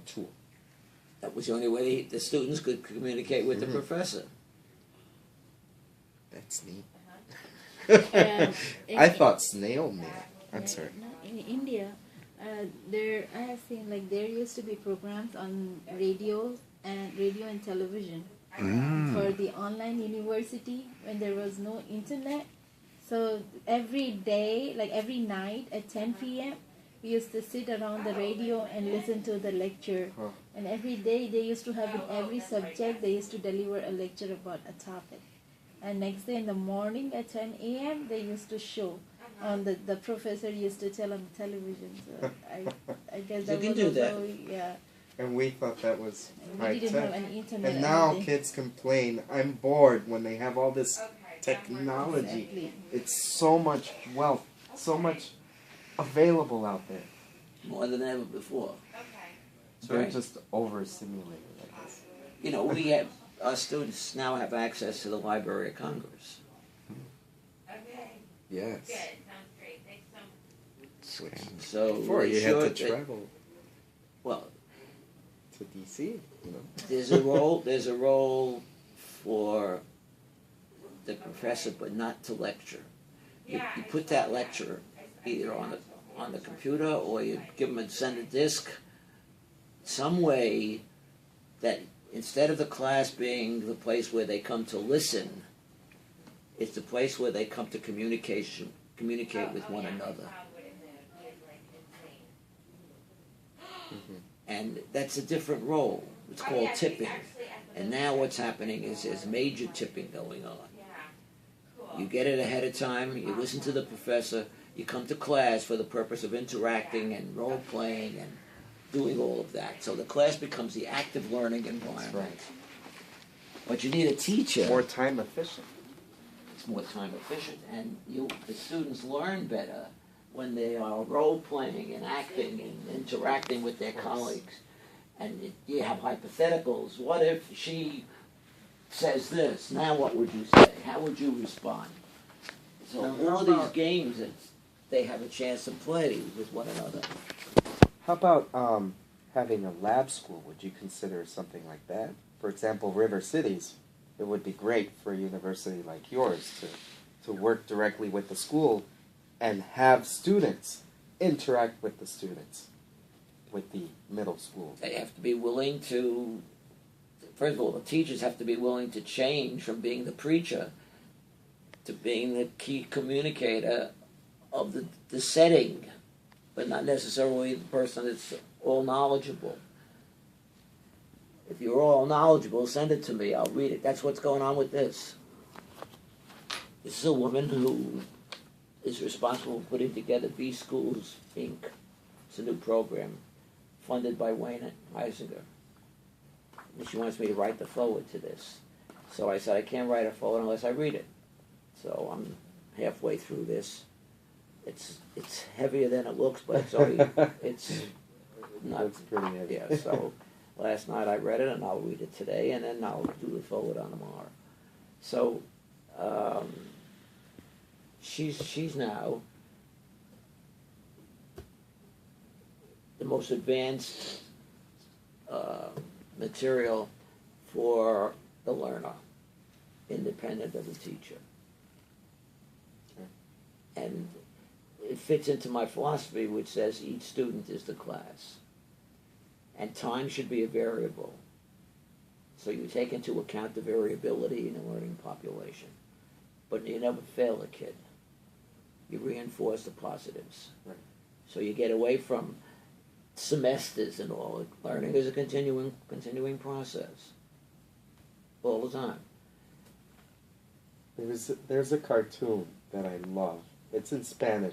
tool. That was the only way the students could communicate with the professor. That's neat. Um, I thought snail mail. I'm sorry. No, in India, I have seen like there used to be programs on radio and television for the online university when there was no internet. So every day, like every night at 10 p.m., we used to sit around the radio and listen to the lecture. Huh. And every day they used to have in every subject, they used to deliver a lecture about a topic. And next day in the morning at 10 a.m., they used to show. On the professor used to tell on television. So I guess that You can was do also, that. yeah. And we thought that was We high didn't tech. have an internet. And now anything. kids complain, I'm bored, when they have all this technology. Exactly. It's so much wealth, so much available out there. More than ever before. They're Right. just overstimulated, I guess. You know, our students now have access to the Library of Congress. Yes. So Before they you had should- to travel Well, to DC, you know. there's a role for the professor, but not to lecture. You put that lecture either on the computer, or you give them send a disc, some way that instead of the class being the place where they come to listen, it's the place where they come to communicate with one another. And that's a different role. It's called tipping. And now what's happening is there's major tipping going on. You get it ahead of time, you listen to the professor, you come to class for the purpose of interacting and role-playing and doing all of that. So the class becomes the active learning environment. That's right. But you need a teacher. More time efficient. It's more time efficient, and the students learn better when they are role-playing and acting and interacting with their colleagues. And you have hypotheticals. What if she says this? Now what would you say? How would you respond? So Now, all how these about- games that they have a chance to play with one another. How about having a lab school? Would you consider something like that? For example, River Cities. It would be great for a university like yours to work directly with the school and have students interact with the students with the middle school. They have to be willing to, first of all, the teachers have to be willing to change from being the preacher to being the key communicator of the setting, but not necessarily the person that's all knowledgeable. If you're all knowledgeable, send it to me. I'll read it. That's what's going on with this. This is a woman who is responsible for putting together B Schools, Inc. It's a new program funded by Wayne Heisinger. And she wants me to write the forward to this. So I said, I can't write a forward unless I read it. So I'm halfway through this. It's heavier than it looks, but it's only, it's not. That's pretty heavy. Yeah, so last night I read it, and I'll read it today, and then I'll do the forward on tomorrow. So she's now the most advanced material for the learner, independent of the teacher. And it fits into my philosophy, which says each student is the class. And time should be a variable. So you take into account the variability in the learning population. But you never fail a kid. You reinforce the positives. Right. So you get away from semesters and all. Learning is a continuing process. All the time. There's a cartoon that I love. It's in Spanish.